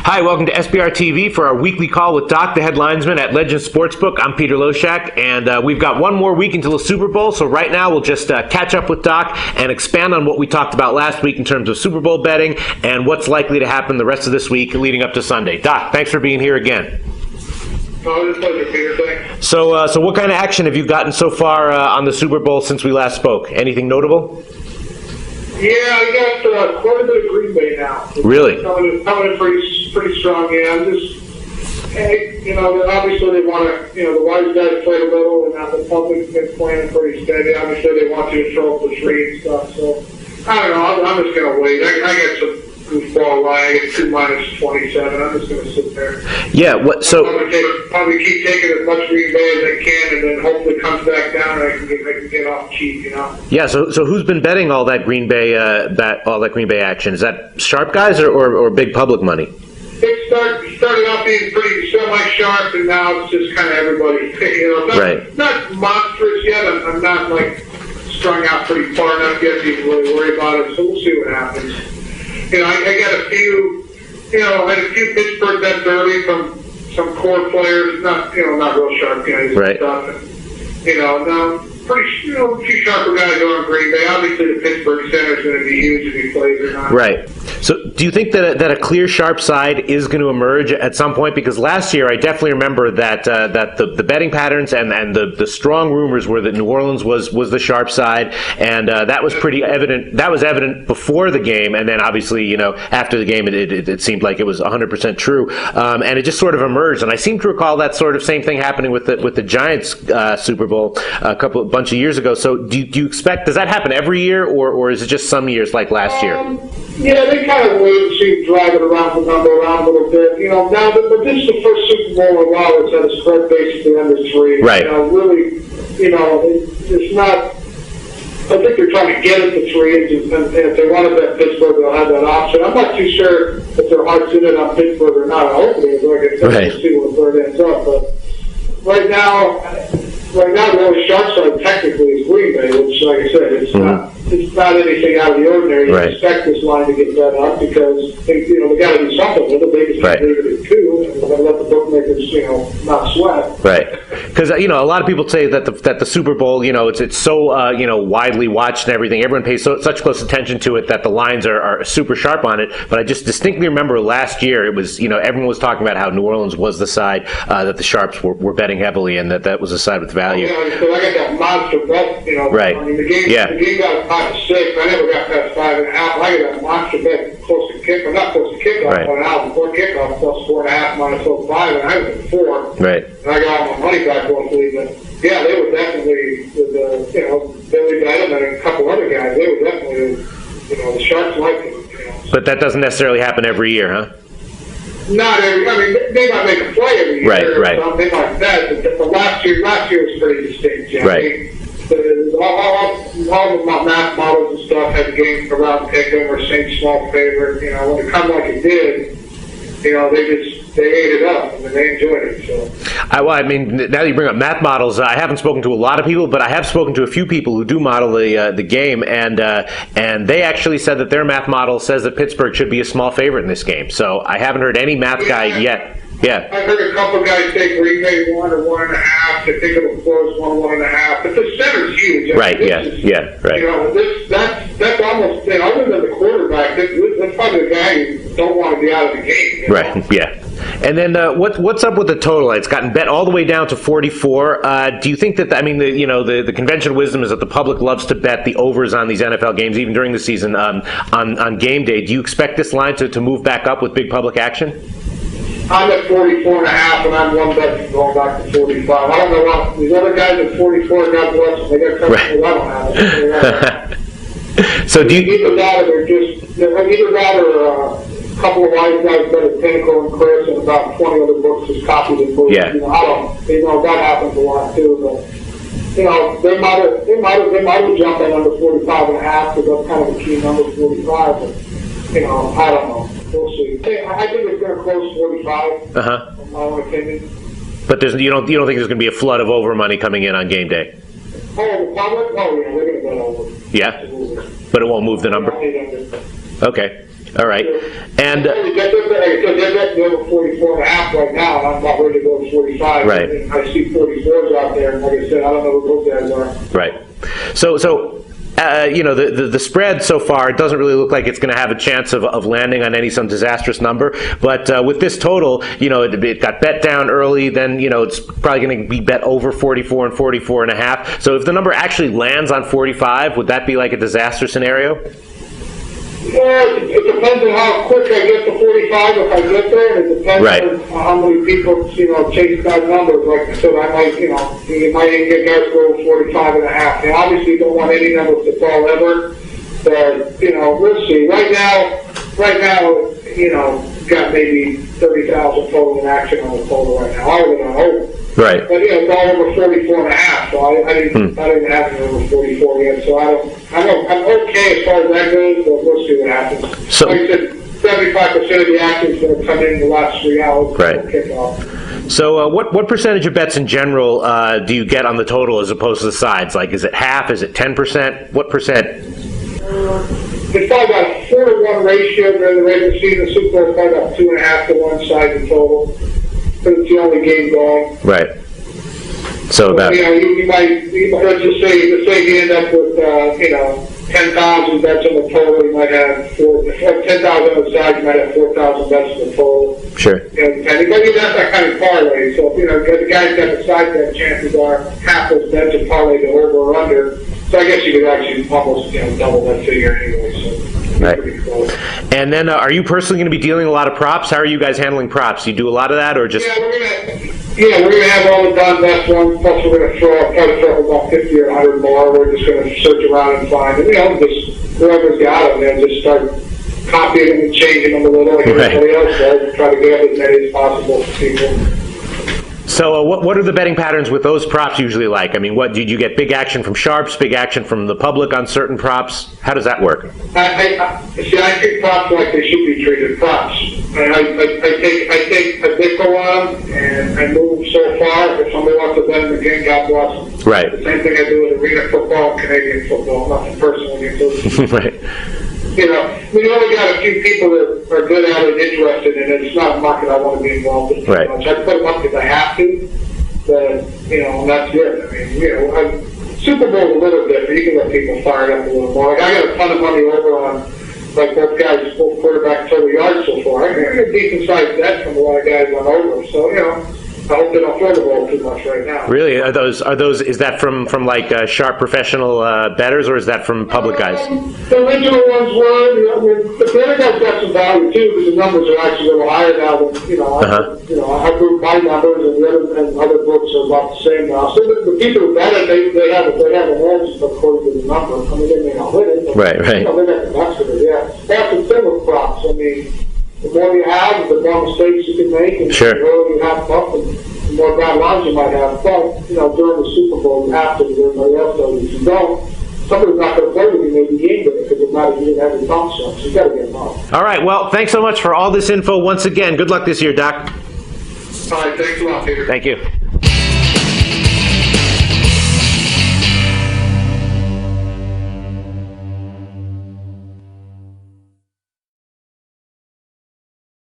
Hi, welcome to SBR TV for our weekly call with Doc, the head linesman at Legend Sportsbook. I'm Peter Loshak, and we've got one more week until the Super Bowl, so right now we'll just catch up with Doc and expand on what we talked about last week in terms of Super Bowl betting and what's likely to happen the rest of this week leading up to Sunday. Doc, thanks for being here again. Oh, it's a pleasure, Peter. Thanks. So what kind of action have you gotten so far on the Super Bowl since we last spoke? Anything notable? Yeah, I got quite a bit of Green Bay now. Really? Coming in pretty strong. Yeah, I'm just, obviously they want to, the wise guys played a little, and now the public's been playing pretty steady. Obviously they want you to show up the tree and stuff. So I don't know. I'm just gonna wait. I got some goofball line. I get 2 minus 27. I'm just gonna sit there. Yeah. What? So probably keep taking as much Green Bay as I can, and then hopefully it comes back down, and I can get off cheap. Yeah. So who's been betting all that Green Bay Green Bay action? Is that sharp guys or big public money? It started out being pretty semi-sharp, and now it's just kind of everybody. Not monstrous yet. I'm not like strung out pretty far enough yet to even really worry about it. So we'll see what happens. I got a few. I had a few Pittsburgh bets early from some core players, not real sharp guys. Right. Now pretty, a few sharper guys on Green Bay. Obviously, the Pittsburgh center is going to be huge if he plays or not. Right. So do you think that a clear sharp side is going to emerge at some point? Because last year I definitely remember that the betting patterns and the strong rumors were that New Orleans was the sharp side, and that was pretty evident. That was evident before the game, and then obviously after the game it seemed like it was 100% true, and it just sort of emerged. And I seem to recall that sort of same thing happening with the Giants Super Bowl a bunch of years ago. So do you expect, does that happen every year, or is it just some years like last year? Yeah, they kind of wait and see, drag it around the number around a little bit. Now, but this is the first Super Bowl in a while that's had a spread basically under 3. Right. Really, it's not. I think they're trying to get it to 3, and if they want to bet Pittsburgh, they'll have that option. I'm not too sure if their heart's in it on Pittsburgh or not. I hope it is. Like I said, we'll see what the ends up. But right now, the only sharp side technically is Green Bay, which, like I said, it's not anything out of the ordinary. You expect this line to get bet up because they got to do something with it. They just can't leave it at 2, and they're going to let the bookmakers, not sweat. Right. Because a lot of people say that the Super Bowl, it's so widely watched and everything. Everyone pays such close attention to it that the lines are super sharp on it. But I just distinctly remember last year it was everyone was talking about how New Orleans was the side that the sharps were betting heavily, and that was the side with value. Yeah, so I got that monster bet. Right. I mean, the game got 5-6. I never got past 5.5. I got that monster bet close to kickoff, not close to kickoff, but an hour before kickoff, plus 4.5 minus 5, and I was at 4. Right. And I got all my money back hopefully, but yeah, they were definitely with Billy Bennett and a couple other guys. They were definitely the sharps liked them. But that doesn't necessarily happen every year, huh? Not every. I mean, they might make a play every year, right. Or something like that. But last year was pretty distinct. Yeah. Right. All of my math models and stuff had games around pick them or same small favorite. When it come like it did, they ate it up and they enjoyed it. So. Now that you bring up math models, I haven't spoken to a lot of people, but I have spoken to a few people who do model the game, and they actually said that their math model says that Pittsburgh should be a small favorite in this game. So I haven't heard any math guy yet. Yeah. I heard a couple guys say Green Bay 1 or 1.5. They think it'll close 1.5. But the center's huge. Right. Right. That's almost other than the quarterback. That's probably the guy who don't want to be out of the game. Right. Yeah. And then what's up with the total? It's gotten bet all the way down to 44. Do you think that the conventional wisdom is that the public loves to bet the overs on these NFL games, even during the season on game day? Do you expect this line to move back up with big public action? I'm at 44.5, and I'm one bet from going back to 45. I don't know what these other guys at 44. God bless them. They got customers. I don't have it. So do you? Either that, or a couple of wise guys bet at Pinnacle and Chris, and about 20 other books just copied and moved. Yeah. That happens a lot too. But they might have jumped in under 45.5 because that's kind of a key number, 45. But I don't know. We'll see. I think it's going to close 45. In my own opinion. But you don't think there's going to be a flood of over money coming in on game day? Oh, the public? Oh, yeah, they're going to bet over. Yeah, but it won't move the number. Okay. All right. And They're betting over 44.5 right now, and I'm about ready to go to 45. Right. And I see 44s out there, and like I said, I don't know what those guys are. right. So the spread so far, it doesn't really look like it's going to have a chance of landing on some disastrous number. But with this total, it got bet down early. Then it's probably going to be bet over 44 and 44.5. So if the number actually lands on 45, would that be like a disaster scenario? Yeah, it depends on how quick I get to 45 if I get there, and it depends Right. on how many people, chase that numbers. Like I said, I might, you might even get guys go 45.5. And obviously you don't want any numbers to fall ever, but, we'll see. Right now, got maybe 30,000 total in action on the total right now. I would hope. Right. But it's all over 44.5, so I didn't have it over 44 yet. So I'm okay as far as that goes, but we'll see what happens. So, like I said, 75% of the action is going to come in the last 3 hours. Right. Kickoff. So what percentage of bets in general do you get on the total as opposed to the sides? Like, is it half? Is it 10%? What percent? It's probably about a 4-to-1 ratio during the regular season. Super Bowl is probably about 2.5 to 1 side in total. But it's the only game going. Right. So that. You might let's just say you end up with 10,000 bets on the total. You might have 10,000 on the side. You might have 4,000 bets on the total. Sure. And you have that kind of parlay. So if the guy's got the side bet, chances are half those bets are parlay to over or under. So I guess you could actually almost double that figure anyway. So. Right. And then, are you personally going to be dealing a lot of props? How are you guys handling props? You do a lot of that, or just? Yeah, we're gonna have all the Don best ones. Plus, we're gonna try to throw about 50 or 100 more. We're just gonna search around and find, and just whoever's got them, and just start copying them and changing them a little, like everybody else does, and try to get as many as possible for people. So what are the betting patterns with those props usually like? I mean, what did you get? Big action from sharps, big action from the public on certain props? How does that work? I think props like they should be treated props. And I take a nickel on them, and I move so far. If somebody wants to bet them again, God bless them. Right. The same thing I do with arena football and Canadian football. Nothing personal against those. Right. We only got a few people that are good at it, interested in it. It's not a market I want to be involved in. Right. I put them up because I have to, but, and that's it. I mean, Super Bowl a little bit, but you can let people fire it up a little more. Like, I got a ton of money over on, like, both guys, both quarterbacks, total yards so far. I get a decent-sized bet from a lot of guys on over. So, I hope they don't throw the ball too much right now. Really? Are those? Is that from like sharp professional bettors, or is that from public guys? The original ones were, but the other guys got some value too, because the numbers are actually a little higher now than, I group my numbers, and the other books are about the same now. So the people who bet it, they have an edge according to the number. I mean, they may not win it, but Right. they got the nuts of it, yeah. That's the thing with props. I mean, the more you have, the more mistakes you can make, and Sure. the more you have up, and the more bad lines you might have. But, during the Super Bowl, you have to, everybody else does. If you don't, somebody's not going to play with you maybe game day because it's not even having bump shots. You got to get them off. All right. Well, thanks so much for all this info once again. Good luck this year, Doc. All right, thanks a lot, Peter. Thank you.